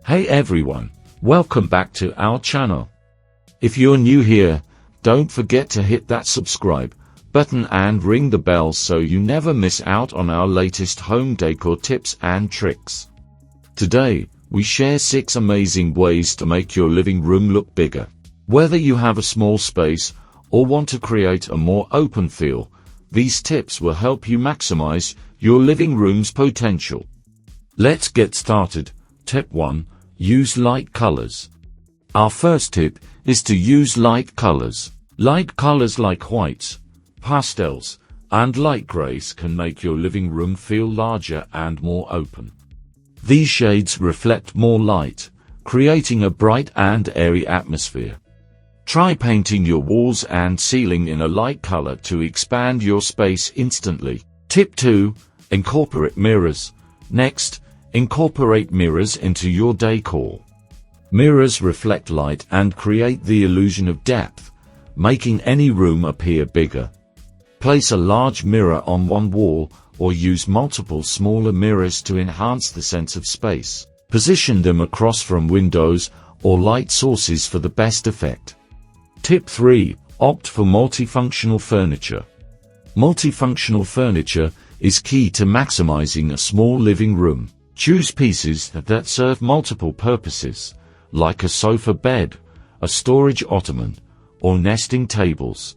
Hey everyone, welcome back to our channel. If you're new here, don't forget to hit that subscribe button and ring the bell so you never miss out on our latest home decor tips and tricks. Today, we share 6 amazing ways to make your living room look bigger. Whether you have a small space or want to create a more open feel, these tips will help you maximize your living room's potential. Let's get started. Tip 1. Use light colors. Our first tip is to use light colors. Light colors like whites, pastels, and light grays can make your living room feel larger and more open. These shades reflect more light, creating a bright and airy atmosphere. Try painting your walls and ceiling in a light color to expand your space instantly. Tip 2. Incorporate mirrors. Next, incorporate mirrors into your decor. Mirrors reflect light and create the illusion of depth, making any room appear bigger. Place a large mirror on one wall or use multiple smaller mirrors to enhance the sense of space. Position them across from windows or light sources for the best effect. Tip 3. Opt for multifunctional furniture. Multifunctional furniture is key to maximizing a small living room. Choose pieces that serve multiple purposes, like a sofa bed, a storage ottoman, or nesting tables.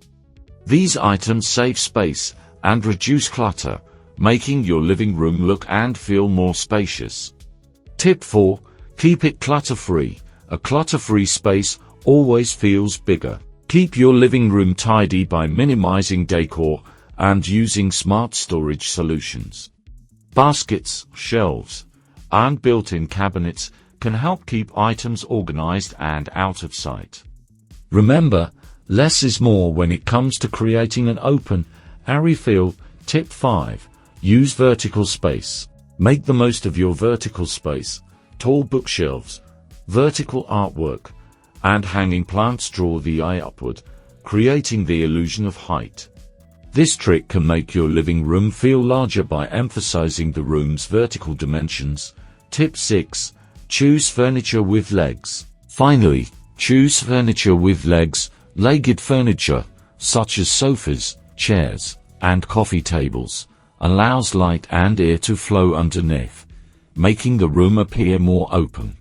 These items save space and reduce clutter, making your living room look and feel more spacious. Tip 4. Keep it clutter-free. A clutter-free space always feels bigger. Keep your living room tidy by minimizing decor and using smart storage solutions. Baskets, shelves, and built-in cabinets can help keep items organized and out of sight. Remember, less is more when it comes to creating an open, airy feel. Tip 5. Use vertical space. Make the most of your vertical space. Tall bookshelves, vertical artwork, and hanging plants draw the eye upward, creating the illusion of height. This trick can make your living room feel larger by emphasizing the room's vertical dimensions. Tip 6. Choose furniture with legs. Finally, choose furniture with legs. Legged furniture, such as sofas, chairs, and coffee tables, allows light and air to flow underneath, making the room appear more open.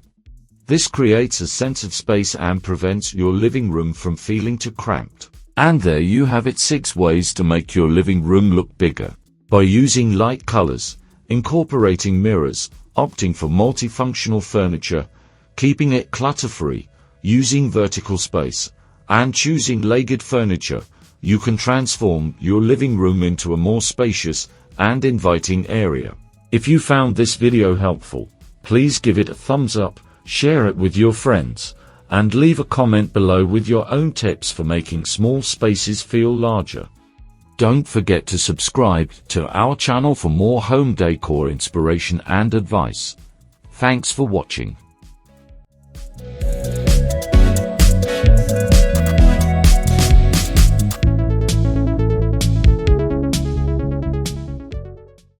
This creates a sense of space and prevents your living room from feeling too cramped. And there you have it, 6 ways to make your living room look bigger. By using light colors, incorporating mirrors, opting for multifunctional furniture, keeping it clutter-free, using vertical space, and choosing legged furniture, you can transform your living room into a more spacious and inviting area. If you found this video helpful, please give it a thumbs up, share it with your friends, and leave a comment below with your own tips for making small spaces feel larger. Don't forget to subscribe to our channel for more home decor inspiration and advice. Thanks for watching.